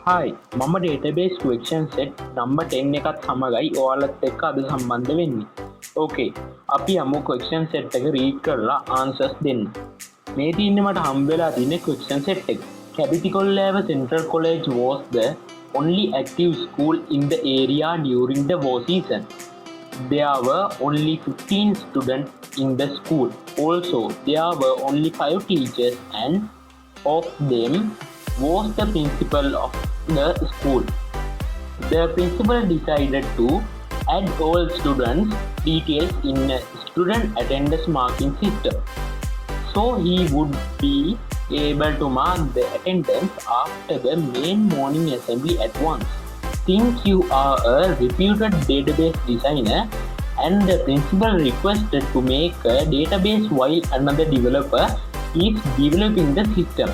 Hi, මම database question set number 10 එකත් සමගයි ඔයාලත් එක්ක අද සම්බන්ධ වෙන්නේ. Okay, අපි යමු question set එක read කරලා answers දෙන්න. මේ තියෙන්නේ මට හම්බ වෙලා තියෙන question set එක. Graphically Central College was the only active school in the area during the war season. There were only 15 students in the school. Also, there were only 5 teachers and of them was the principal of the school. The principal decided to add all students' details in a student attendance marking system, so he would be able to mark the attendance after the main morning assembly at once. Since you are a reputed database designer and the principal requested to make a database while another developer is developing the system,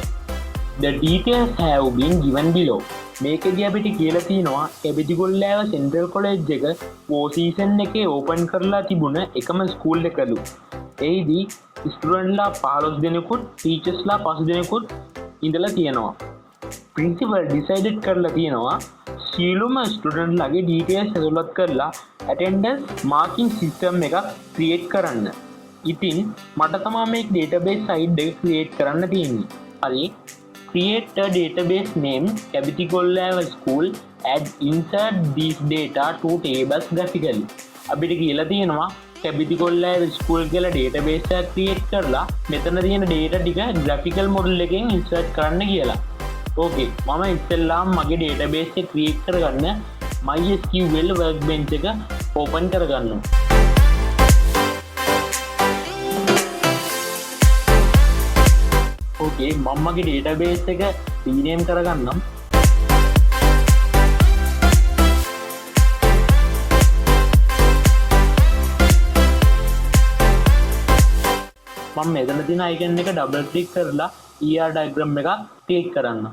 the details have been given below. මේකදී අපිට කියලා තියෙනවා Graphically Central College එක war season එකේ open කරලා තිබුණ එකම school එකලු. එයිදී ස්ටුඩන්ට්ලා 15 දෙනෙකුත් ටීචර්ස්ලා 5 දෙනෙකුත් ඉඳලා තියෙනවා. ප්‍රින්සිපල් ඩිසයිඩඩ් කරලා තියෙනවා සියලුම ස්ටුඩන්ට්ලාගේ ඩීටේල්ස් ඇතුළත් කරලා attendance marking system එකක් create කරන්න. ඉතින් මට තමයි මේ database site එක create කරන්න තියෙන්නේ. හරි. Create a database named Graphically School and insert these data to tables graphically. අපිට කියලා තියෙනවා Graphically School කියලා database එකක් create කරලා මෙතන තියෙන data ටික graphical model එකෙන් insert කරන්න කියලා. Okay, මම ඉස්සෙල්ලාම මගේ database එක create කරගන්න MySQL Workbench එක open කරගන්නවා. Okay, මමගේ database එක rename කරගන්නම්. මම මෙතන තියෙන icon එක double click කරලා ER diagram එකක් create කරන්න.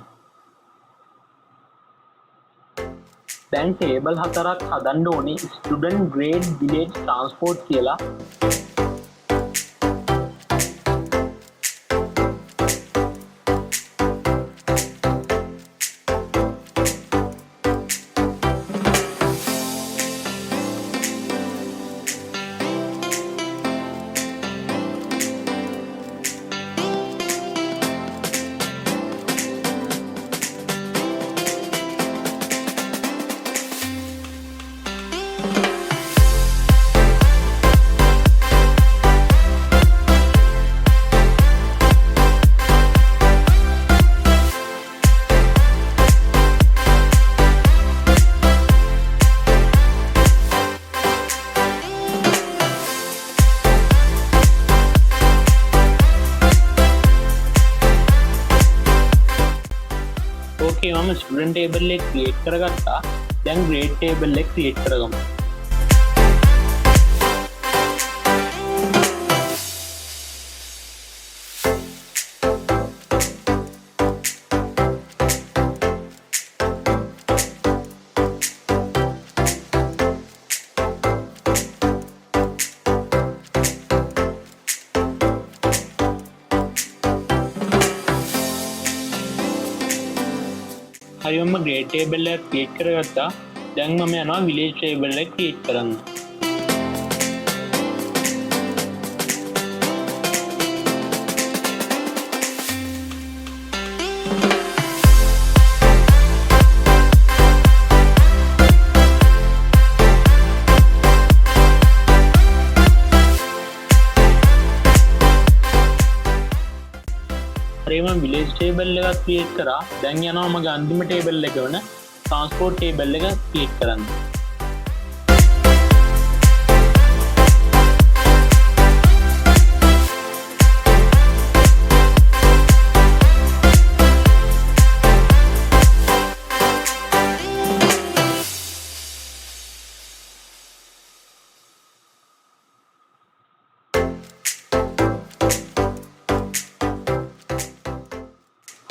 දැන් table හතරක් හදන්න ඕනේ student grade village transport කියලා. Okay, මම student table එක create කරගත්තා. දැන් grade table එක create කරගමු. හරි මම grade table එක create කරගත්තා. දැන් මම යනවා village table එක create කරන්න. මම village table එකක් create කරා. දැන් යනවා මගේ අන්තිම table එක වන transport table එක create කරන්න.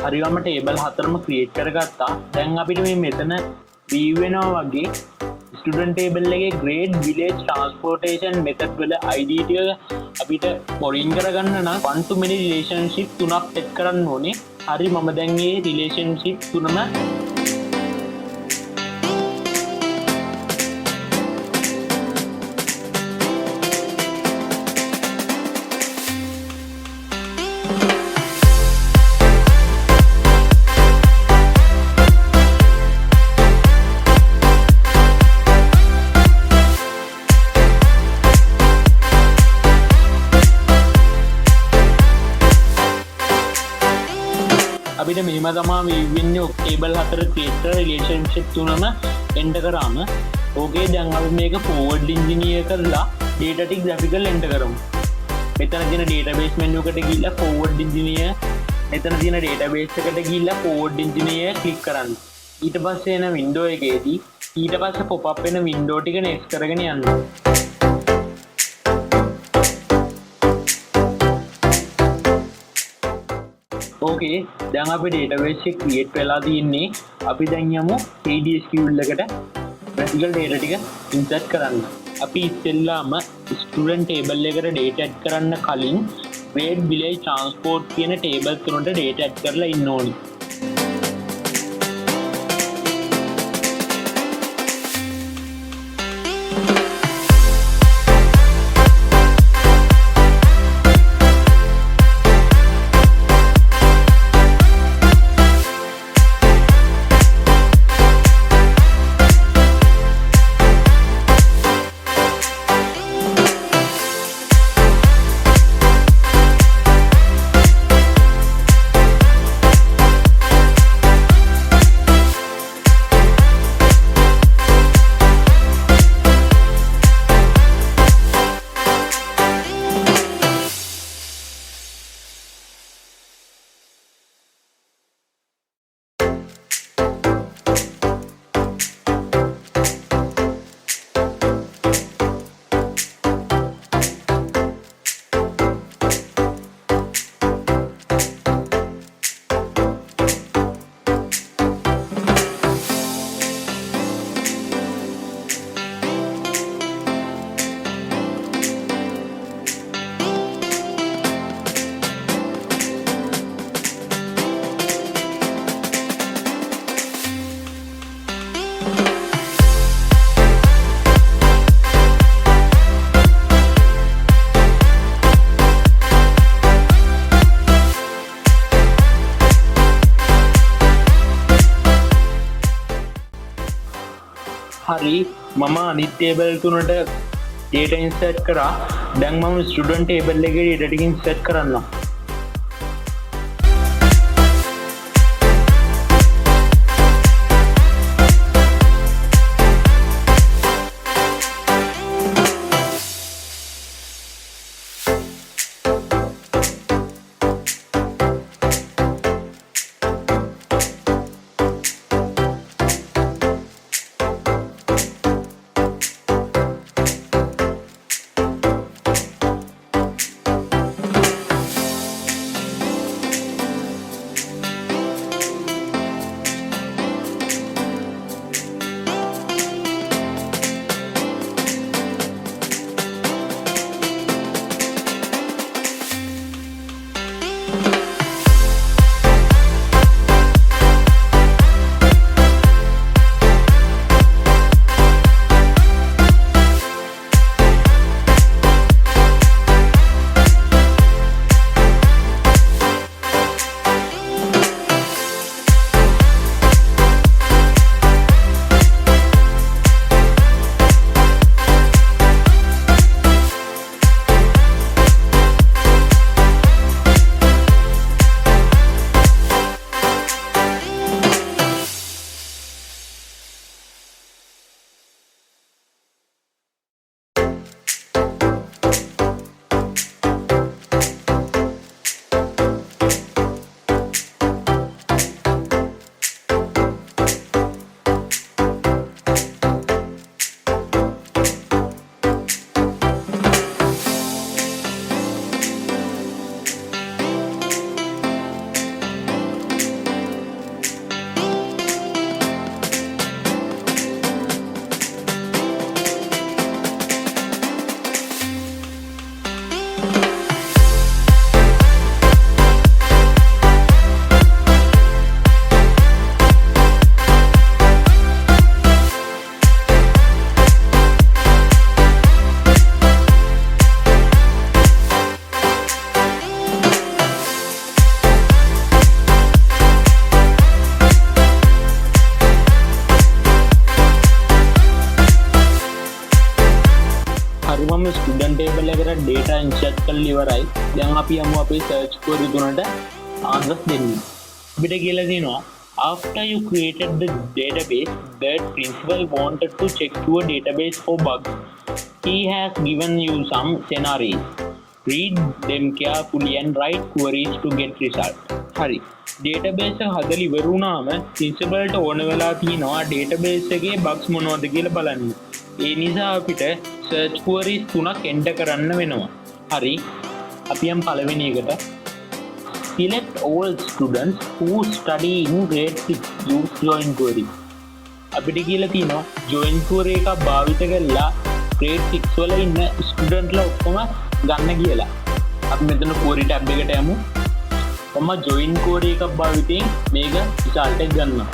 හරිවම table හතරම create කරගත්තා. දැන් අපිට මේ මෙතන view වෙනවා වගේ student table එකේ grade village transportation method වල ID ටික අපිට foreign කරගන්න නම් one to many relationship තුනක් set කරන්න ඕනේ. හරි මම දැන් මේ relationship තුනම අපිට මෙහෙම තමයි වෙන්නේ ටේබල් හතර ක්‍රියේට් කරලා රිලේෂන්ෂිප් තුනම එන්ටර් කරාම ඕකේ දැන් අපි මේක ෆෝවර්ඩ් ඉන්ජිනියර් කරලා data ටික graphical එන්ටර් කරමු. මෙතන තියෙන database menu එකට ගිහිල්ලා forward engineer මෙතන තියෙන database එකට ගිහිල්ලා forward engineer click කරන්න. ඊට පස්සේ එන window එකේදී ඊට පස්සේ pop up වෙන window ටික next කරගෙන යන්න. ඕකේ දැන් අපේ database එක create වෙලා තියෙන්නේ. අපි දැන් යමු MySQL එකට graphical data ටික insert කරන්න. අපි ඉස්සෙල්ලාම student table එකට data add කරන්න කලින් weight village transport කියන table තුනට data add කරලා ඉන්න ඕනි. හරි මම අනිත් table තුනට data insert කරා. දැන් මම student table එකේ data ටික insert කරන්නම්. මම ස්ටුඩන්ට් ටේබල් එකට data insert කරලා ඉවරයි. දැන් අපි යමු අපේ search query තුනට answers දෙන්න. අපිට කියලා තියෙනවා after you created the database, the principal wanted to check your database for bugs. He has given you some scenarios. Read them carefully and write queries to get result. හරි. database එක හදලා ඉවර වුණාම principal ට ඕන වෙලා තියෙනවා database එකේ bugs මොනවද කියලා බලන්න. ඒ නිසා අපිට search queries තුනක් enter කරන්න වෙනවා. හරි. අපි යම් පළවෙනි එකට select all students who study in grade 6 use join query. අපිට කියලා තියෙනවා join query එකක් භාවිත කරලා grade 6 වල ඉන්න ස්ටුඩන්ට්ලා ඔක්කොම ගන්න කියලා. අපි මෙතන query tab එකට යමු. මම join query එකක් භාවිතයෙන් මේක result එක ගන්නවා.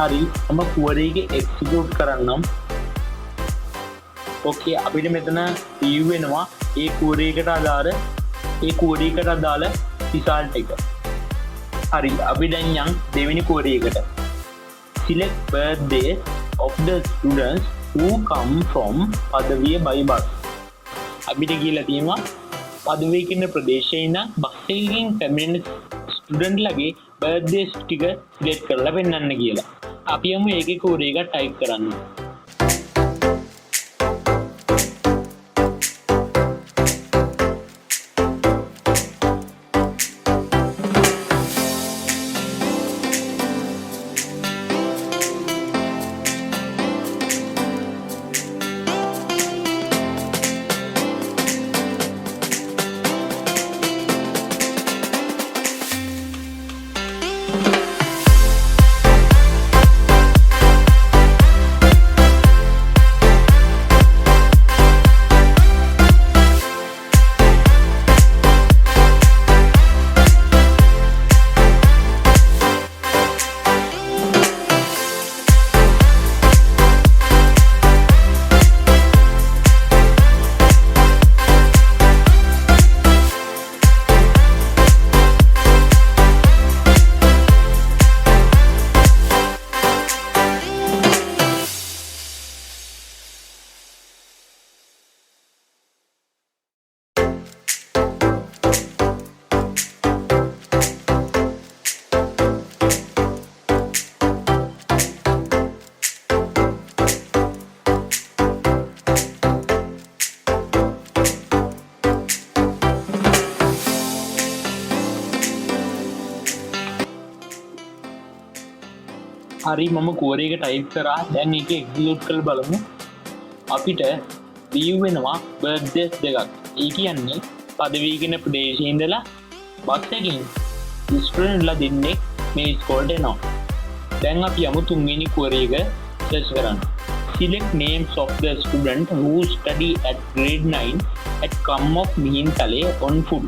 හරි මම query එක execute කරන්නම්. ඕකේ අපිට මෙතන view වෙනවා ඒ query එකට අදාළ result එක. හරි අපි දැන් යන් දෙවෙනි query එකට. select birthday of the students who come from Padaviya by bus. අපිට කියලා තියෙනවා පදවිය කියන ප්‍රදේශයේ ඉන්න බස් එකකින් පැමිණෙන ස්ටුඩන්ට් ලගේ බර්ත්ඩේස් ටික සිලෙක්ට් කරලා පෙන්නන්න කියලා. අපි යමු ඒකේ කෝඩ් එක ටයිප් කරන්න. හරි මම query එක type කරා. දැන් ඒක execute කරලා බලමු. අපිට view වෙනවා birthdays දෙකක්. ඒ කියන්නේ පදවි කියන ප්‍රදේශයේ ඉඳලා බස් එකකින් ස්ටුඩන්ට් ලා දෙන්නේ මේ ස්කෝල්ට එනවා. දැන් අපි යමු තුන්වෙනි query එක search කරන්න. select names of the student who study at grade 9 at Kammok Mihintale on foot.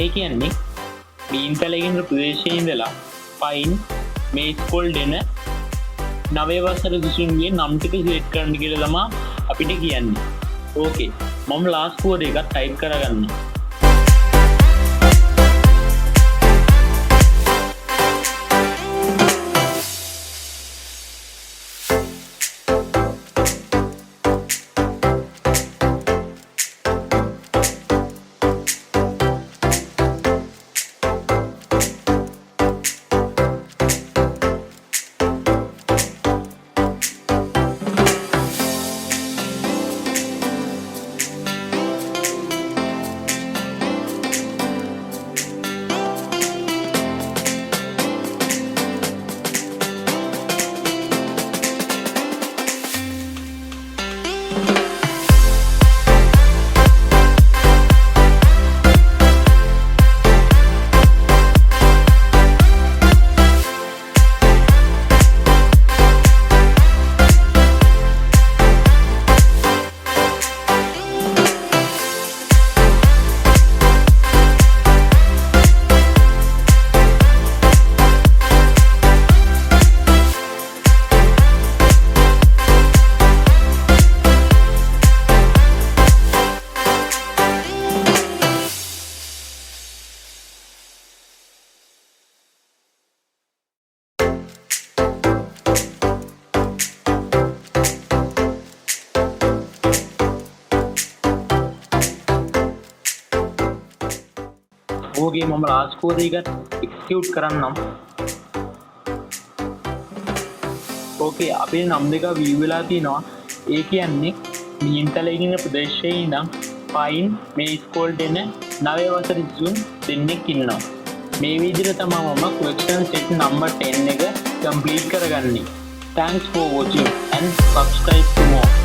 ඒ කියන්නේ මීන්තලේ කියන ප්‍රදේශයේ ඉඳලා find මේ ස්කෝල්ට එන නවය වසර සිසුන්ගේ නම් ටික සිලෙක්ට් කරන්න කියලා තමයි අපිට කියන්නේ. ඕකේ මම ලාස්ට් query එක type කරගන්නවා. ඕකේ මම ලාස්ට් කෝඩ් එක එක්සිකියුට් කරන්නම්. ඕකේ අපේ නම් දෙක view වෙලා තිනවා. ඒ කියන්නේ මිහින්තලේ ඉන්න ප්‍රදේශයේ ඉඳන් පයින් MySQL දෙන 9 වසර ජූන් දෙන්නෙක් ඉන්නවා. මේ විදිහට තමයි මම question set number 10 එක complete කරගන්නේ. Thanks for watching and subscribe to more.